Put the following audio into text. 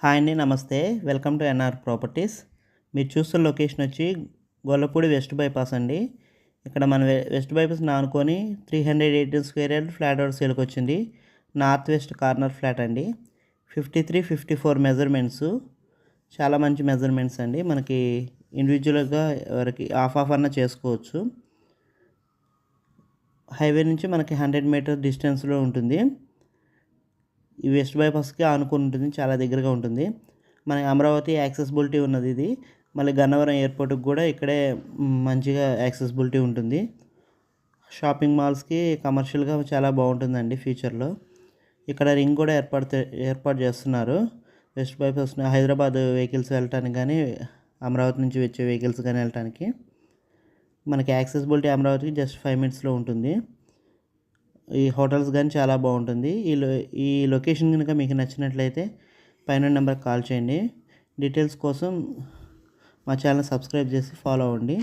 Hi అండి, నమస్తే. Welcome to NR properties. మీరు చూస్తున్న లొకేషన్ వచ్చి గొల్లపూడి వెస్ట్ బైపాస్ అండి. ఇక్కడ మన వెస్ట్ బైపాస్ని ఆనుకొని 318 స్క్వేర్ యార్డ్ ఫ్లాట్ హౌస్ సేల్కి వచ్చింది. నార్త్ వెస్ట్ కార్నర్ ఫ్లాట్ అండి. 53-54 మెజర్మెంట్స్, చాలా మంచి మెజర్మెంట్స్ అండి. మనకి ఇండివిజువల్గా ఎవరికి హాఫ్ అన్న చేసుకోవచ్చు. హైవే నుంచి మనకి 100 మీటర్ డిస్టెన్స్లో ఉంటుంది. ఈ వెస్ట్ బైపాస్కి ఆనుకుని ఉంటుంది, చాలా దగ్గరగా ఉంటుంది. మనకి అమరావతి యాక్సెసిబిలిటీ ఉన్నది ఇది. మళ్ళీ గన్నవరం ఎయిర్పోర్ట్కి కూడా ఇక్కడే మంచిగా యాక్సెసిబిలిటీ ఉంటుంది. షాపింగ్ మాల్స్కి కమర్షియల్గా చాలా బాగుంటుందండి ఫ్యూచర్లో. ఇక్కడ రింగ్ కూడా ఏర్పాటు చేస్తున్నారు. వెస్ట్ బైపాస్ హైదరాబాద్ వెహికల్స్ వెళ్ళటానికి కానీ, అమరావతి నుంచి వచ్చే వెహికల్స్ కానీ వెళ్ళటానికి మనకి యాక్సెసిబిలిటీ అమరావతికి జస్ట్ 5 మినిట్స్లో ఉంటుంది. ఈ హోటల్స్ కానీ చాలా బాగుంటుంది. ఈ లొకేషన్ కనుక మీకు నచ్చినట్లయితే పైన నెంబర్కి కాల్ చేయండి. డీటెయిల్స్ కోసం మా ఛానల్ సబ్స్క్రైబ్ చేసి ఫాలో అవ్వండి.